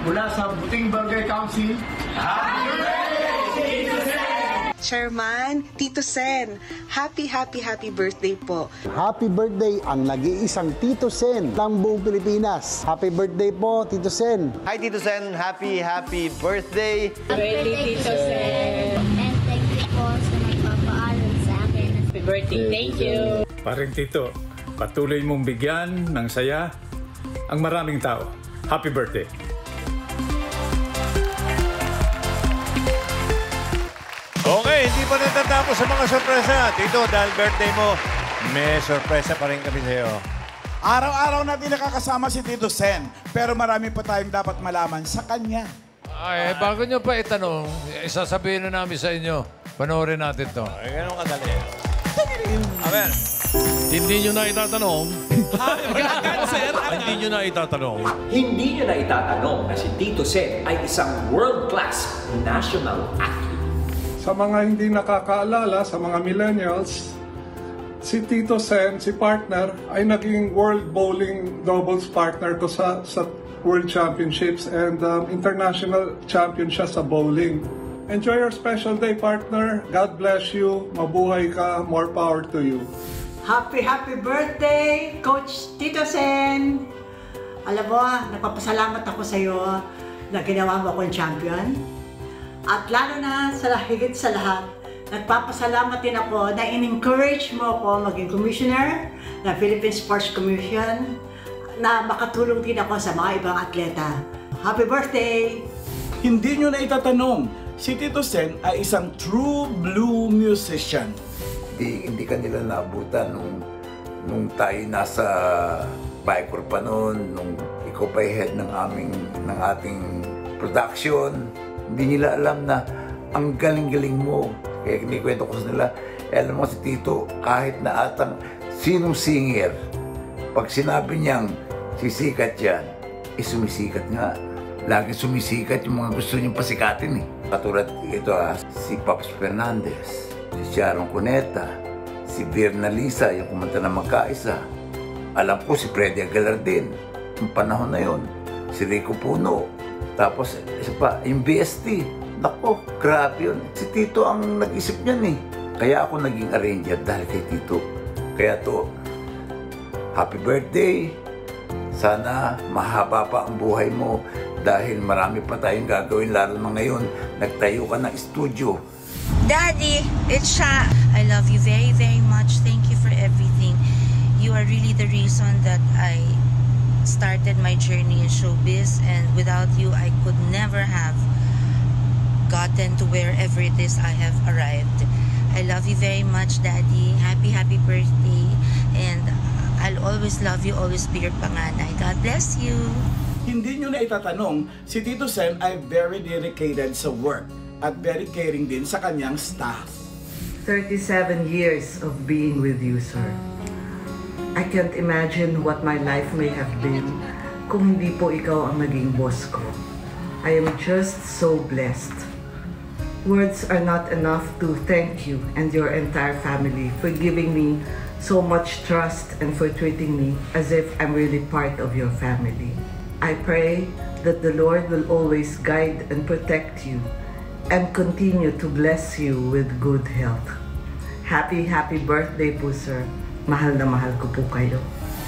mula sa Buting Barangay Council. Happy birthday, Tito Sen! Chairman, Tito Sen, happy birthday po. Happy birthday ang nag-iisang Tito Sen ng buong Pilipinas. Happy birthday po, Tito Sen. Hi, Tito Sen. Happy birthday. Happy birthday, Tito Sen. And thank you po sa nagpapaaral sa akin. Happy birthday, thank you. Paring Tito, patuloy mong bigyan ng saya ang maraming tao. Happy birthday. Okay, hindi pa natatapos sa mga sorpresa. Tito, dahil birthday mo, may sorpresa pa rin kami sa'yo. Araw-araw natin nakakasama si Tito Sen, pero marami pa tayong dapat malaman sa kanya. Ay, bago nyo pa itanong, isasabihin na namin sa inyo. Panoorin natin to. Ay, ganun kadali. A ver. Hindi nyo na itatanong. Hindi nyo na itatanong. Hindi nyo na itatanong na si Tito Sen ay isang world-class national athlete. Sa mga hindi nakakaalala, sa mga millennials, si Tito Sen, si partner, ay naging World Bowling Doubles partner ko sa World Championships and international champion siya sa bowling. Enjoy your special day, partner. God bless you. Mabuhay ka. More power to you. Happy birthday, Coach Tito Sen! Alam mo, nagpapasalamat ako sa iyo na ginawa mo akong champion. At lalo na sa higit sa lahat, nagpapasalamat din ako na in-encourage mo ako maging commissioner ng Philippine Sports Commission na makatulong din ako sa mga ibang atleta. Happy birthday! Hindi nyo na itatanong, si Tito Sen ay isang true blue musician. Hindi kanila naabutan nung tayo nasa Bicor pa noon, nung ikaw pa head ng ating production. Hindi nila alam na ang galing-galing mo. Kaya kinikwento ko sa nila, alam mo si Tito, kahit na atang sinong singer, pag sinabi niyang sisikat yan, sumisikat nga. Lagi sumisikat yung mga gusto niyang pasikatin eh. Katulad ito si Pops Fernandez, si Sharon Cuneta, si Virna Lisa, yung kumanta na Magkaisa. Alam ko si Freddy Aguilar din, yung panahon na yon. Si Rico Puno. Tapos, isa pa, yung BST. Nako, grabe yun. Si Tito ang nag-isip niyan eh. Kaya ako naging arranger dahil kay Tito. Kaya to, happy birthday. Sana mahaba pa ang buhay mo dahil marami pa tayong gagawin, lalo na ngayon, nagtayo ka ng studio. Daddy, it's Sha. I love you very, very much. Thank you for everything. You are really the reason that I started my journey in showbiz, and without you I could never have gotten to wherever it is I have arrived. I love you very much, Daddy. Happy birthday, and I'll always love you, always be your panganay. God bless you. Hindi nyo na itatanong, si Tito Sen ay very dedicated sa work at very caring din sa kanyang staff. 37 years of being with you, sir. I can't imagine what my life may have been kung hindi po ikaw ang naging boss ko. I am just so blessed. Words are not enough to thank you and your entire family for giving me so much trust and for treating me as if I'm really part of your family. I pray that the Lord will always guide and protect you and continue to bless you with good health. Happy birthday po, sir. Mahal na mahal ko po kayo.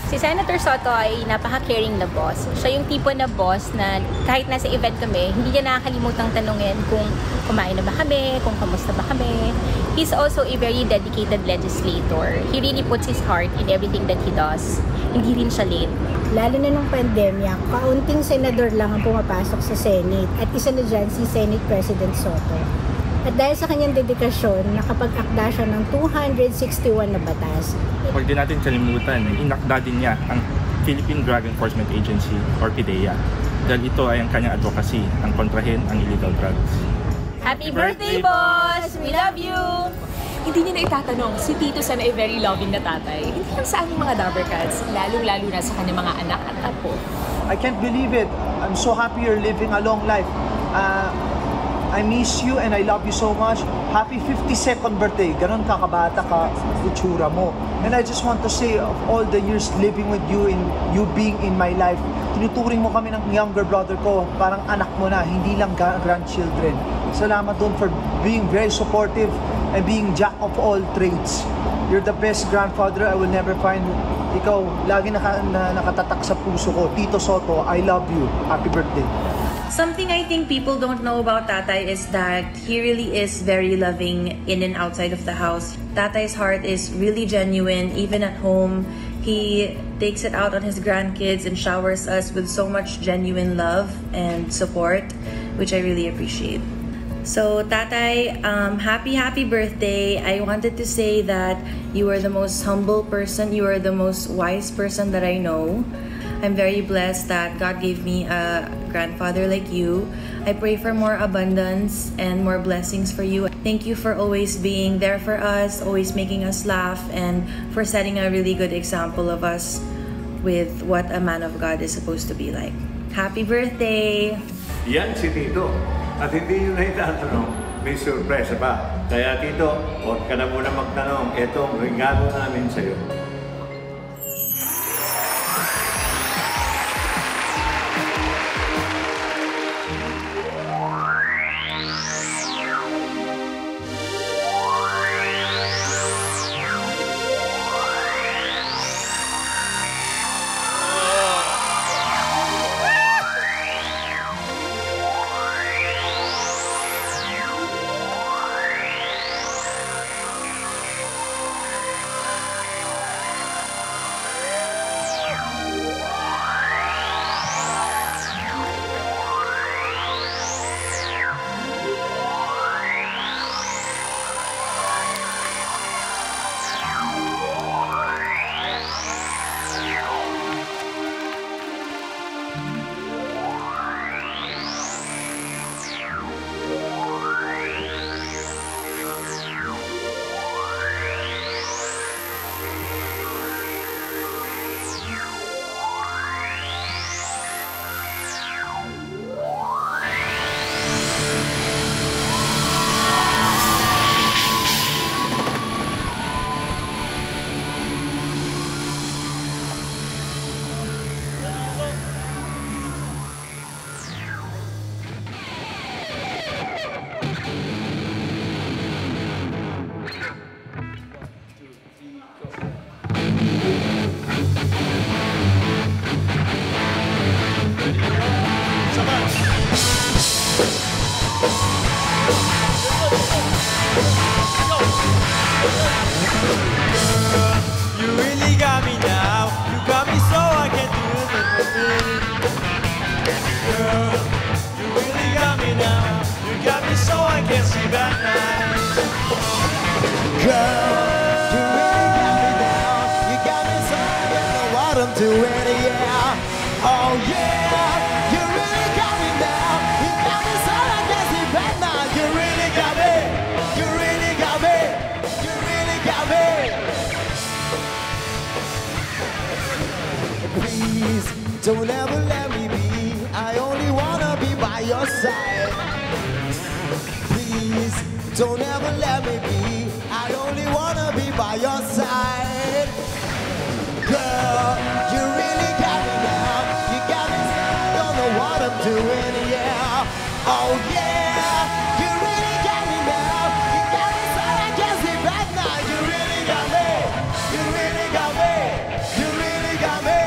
Si Senator Soto ay napaka-caring na boss. Siya yung tipo na boss na kahit nasa event kami, hindi niya nakakalimutang tanungin kung kumain na ba kami, kung kamusta ba kami. He's also a very dedicated legislator. He really puts his heart in everything that he does. Hindi rin siya late. Lalo na nung pandemya, kaunting senador lang ang pumapasok sa Senate at isa na dyan si Senate President Soto. At dahil sa kanyang dedikasyon, nakapag-akda siya ng 261 na batas. Huwag din natin kalimutan, inakda din niya ang Philippine Drug Enforcement Agency or PDEA. Dahil ito ay ang kanyang advocacy, ang kontrahin ang illegal drugs. Happy birthday, boss! We love you! Hindi niyo na itatanong, si Tito Sen ay very loving na tatay. Hindi lang sa aming mga Dabber Cats, lalong-lalo na sa kanyang mga anak at apo. I can't believe it. I'm so happy you're living a long life. I miss you and I love you so much. Happy 52nd birthday. Ganon kakabata ka, itsura mo. And I just want to say, of all the years living with you and you being in my life, tinuturing mo kami ng younger brother ko, parang anak mo na, hindi lang grandchildren. Salamat doon for being very supportive and being jack of all trades. You're the best grandfather I will never find. Ikaw, lagi nakatatak sa puso ko. Tito Soto, I love you. Happy birthday. Something I think people don't know about Tatay is that he really is very loving in and outside of the house. Tatay's heart is really genuine, even at home. He takes it out on his grandkids and showers us with so much genuine love and support, which I really appreciate. So Tatay, happy birthday. I wanted to say that you are the most humble person, you are the most wise person that I know. I'm very blessed that God gave me a grandfather like you. I pray for more abundance and more blessings for you. Thank you for always being there for us, always making us laugh, and for setting a really good example of us with what a man of God is supposed to be like. Happy birthday! Yan si Tito. At hindi nyo na itatanong, may surpresa pa. Kaya Tito, huwag ka na muna magtanong. Ito ang regalo namin sa'yo. You really got me now. You got me so I can't do anything. Girl, you really got me now. You got me so I can't sleep at night. Girl, you really got me now. You got me so I don't know what I'm doing. Yeah. Oh yeah. You really got me now. You got me so I can't sleep at night. You really got me. You really got me. You really got me. Please, don't ever let me be. I only wanna be by your side. Please, don't ever let me be. I only wanna be by your side. Girl, you really got me now. You got me so I don't know what I'm doing, yeah. Oh yeah, you really got me now. You got me so I can't sleep at night. You really got me. You really got me. You really got me.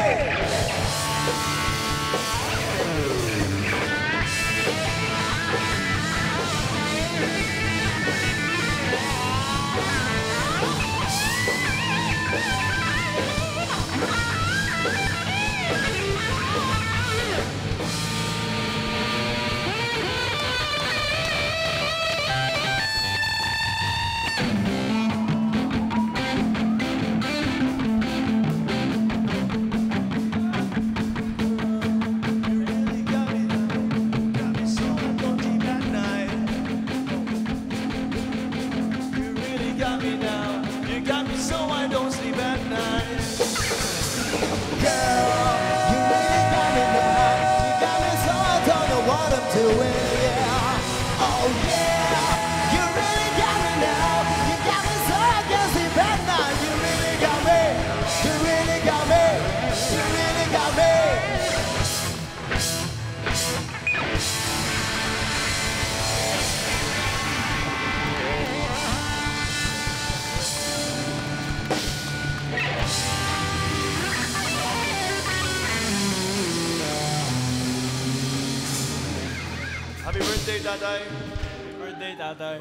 Happy birthday, Tatay. Happy birthday, Tatay.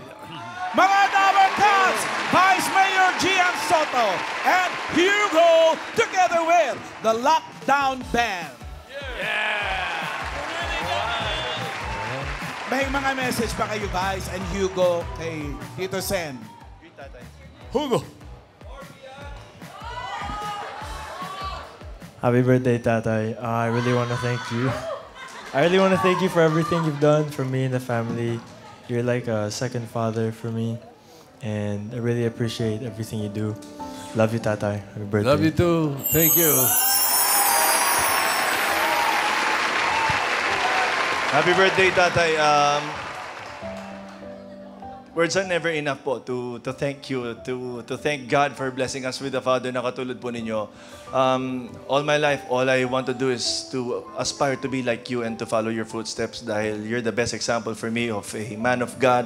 Mga Dabber Cats, Vice Mayor Gian Soto and Hugo together with the Lockdown Band. May mga message pa kayo, Vice and Hugo, kay Tito Sen? Hugo. Happy birthday, Tatay. I really want to thank you. I really want to thank you for everything you've done for me and the family. You're like a second father for me. And I really appreciate everything you do. Love you, Tatay. Happy birthday. Love you too. Thank you. Happy birthday, Tatay. Words are never enough po to thank you, to thank God for blessing us with a father na katulad po ninyo. All my life, all I want to do is to aspire to be like you and to follow your footsteps dahil you're the best example for me of a man of God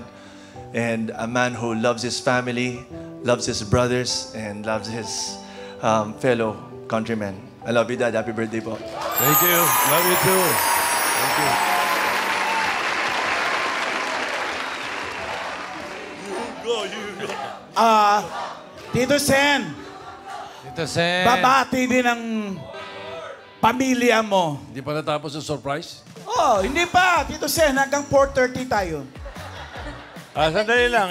and a man who loves his family, loves his brothers, and loves his fellow countrymen. I love you, Dad. Happy birthday po. Thank you. Love you too. Thank you. Tito Sen. Tito Sen. Babati din ang pamilya mo. Hindi pa natapos yung surprise? Oh, hindi pa. Tito Sen, hanggang 4:30 tayo. Sandali lang.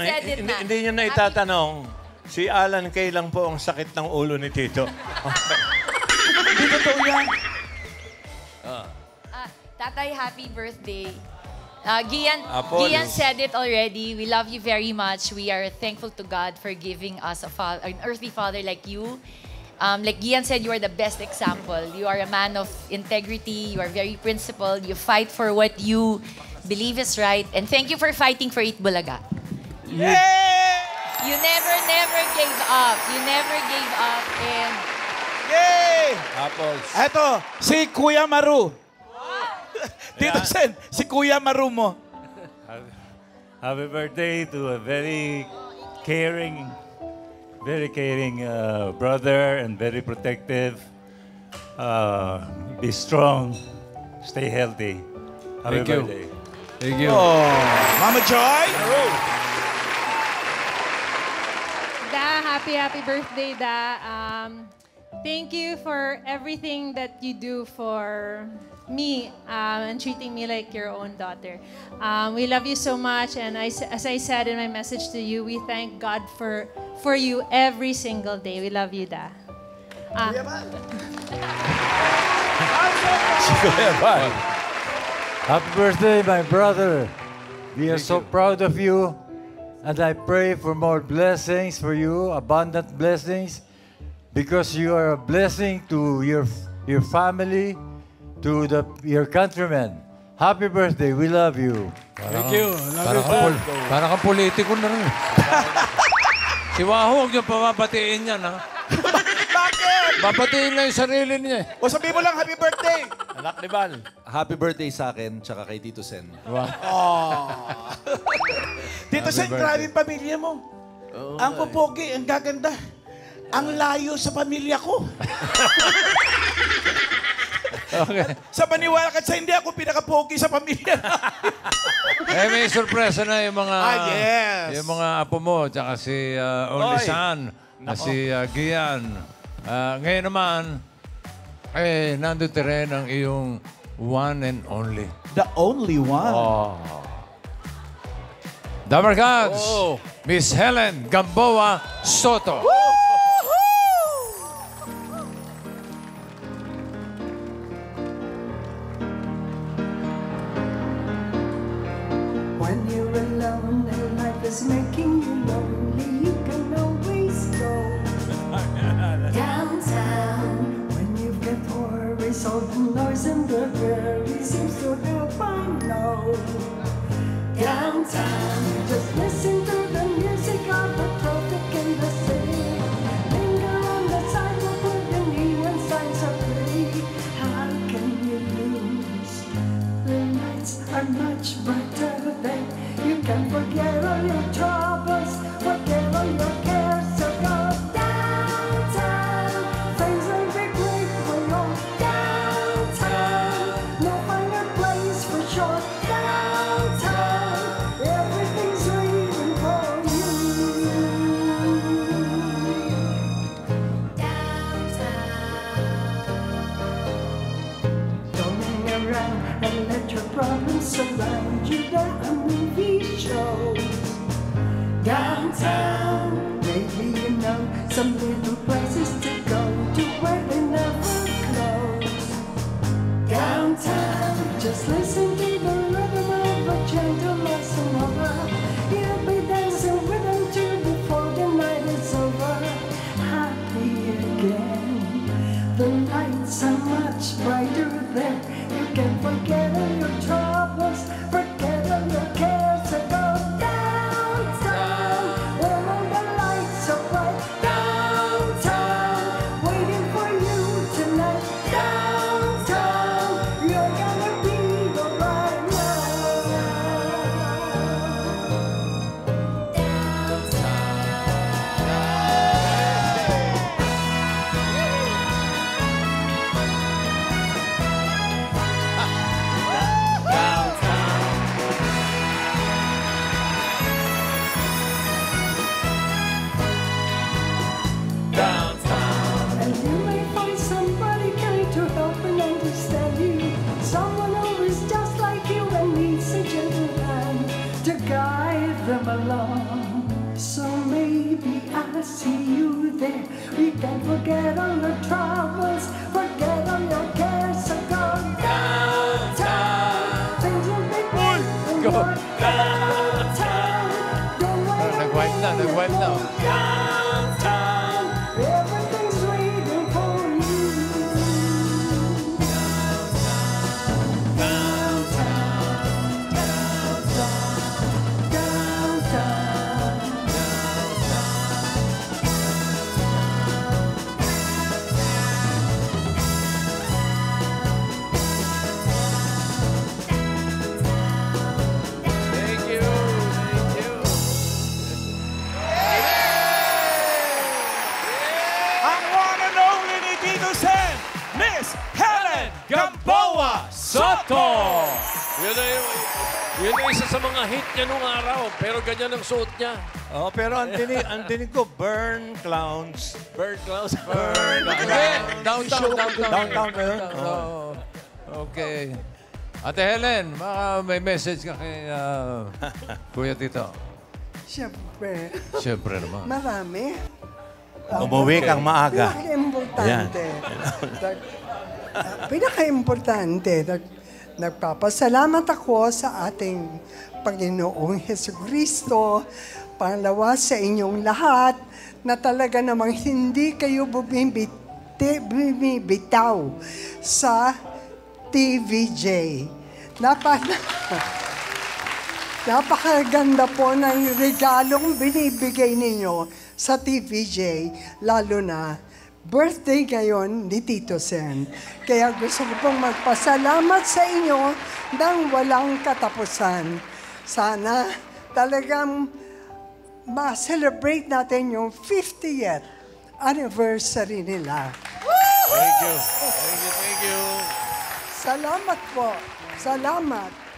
Hindi nyo na itatanong. Si Alan Kay lang po ang sakit ng ulo ni Tito. Hindi totoo yan. Tatay, happy birthday. Gian said it already. We love you very much. We are thankful to God for giving us an earthly father like you. Like Gian said, you are the best example. You are a man of integrity. You are very principled. You fight for what you believe is right. And thank you for fighting for Eat Bulaga. You never gave up. You never gave up. And Yay! Apples. Eto, si Kuya Maru. Tito Sen, si Kuya Maru mo. Happy birthday to a very caring brother and very protective. Be strong. Stay healthy. Happy birthday. Thank you. Oh, Mama Joy. Da, happy birthday, Da. Thank you for everything that you do for me and treating me like your own daughter. We love you so much, and as I said in my message to you, we thank God for you every single day. We love you, Da. Happy birthday, my brother. We are so proud of you, and I pray for more blessings for you, abundant blessings, because you are a blessing to your family, to your countrymen. Happy birthday. We love you. Thank you. Parang kang politiko na rin. Si Wahoo, huwag niyo papapatiin yan, ha? Bakit? Papatiin lang yung sarili niya. O sabi mo lang, happy birthday. Anak ni Val. Happy birthday sa akin, tsaka kay Tito Sen. Wow. Tito Sen, grabe yung pamilya mo. Ang pupogi, ang gaganda. Ang layo sa pamilya ko. Okay. Sa maniwala ka sa hindi ako pinaka-pogi sa pamilya. May sorpresa na yung mga yes. yung mga apo mo, tsaka si Only Son, si Gian. Ngayon naman, nandito rin ang iyong one and only. The only one? Dabber Cats, Miss Helen Gamboa Soto. When you're alone and life is making you lonely, you can always go downtown. When you've got worries, all the noise and the hurry seems to help, I know. Downtown, just listen to the music of the traffic in the city. Linger on the sidewalk with the neon signs so pretty. How can you lose? The nights are much brighter than you can forget all your troubles, forget all your cares. So go downtown, things will be great for you. Downtown, no finer place for sure. Downtown. around you that a movie show. Downtown, maybe you know some little places to go to where they never close. Downtown, just listen to the rhythm of a gentle bossa nova. You'll be dancing with them too before the night is over. Happy again, the lights are much brighter there. You can forget all your troubles, forget all your cares, and go downtown, where all the lights are bright. Downtown, waiting for you tonight. Downtown, you're gonna be alright And you may find somebody kind to help and understand you. Someone who is just like you and needs a gentle hand to guide them along. So maybe I'll see you there. We can forget all the troubles, forget all your cares, so go downtown. Things will be good and Go. more downtown. Don't wait Nag-wipe na, nag-wipe na. downtown. Everything's waiting for you. Thank you. Thank you. Ang one and only ni Tito Sen, Miss Helen Gamboa Soto! Yun na isa sa mga hit niya nung araw, pero ganyan ang suot niya. Oh, pero ang tinig ko, Burn Clowns. Bird clouds. Downtown. Downtown ba yun? Oo. Okay. Ate Helen, baka may message ka kay Kuya Tito. Siyempre. Siyempre naman. Marami. Umuwi kang maaga. Pinaka-importante. Pinaka-importante. Nagpapasalamat ako sa ating Panginoong Hesukristo. Pangalawa sa inyong lahat na talaga namang hindi kayo bumibitaw sa TVJ. Napakaganda po ng regalong binibigay ninyo sa TVJ, lalo na birthday ngayon ni Tito Sen. Kaya gusto ko pong magpasalamat sa inyo ng walang katapusan. Sana talagang ma-celebrate natin yung 50th anniversary nila. Thank you. Thank you. Salamat po. Salamat.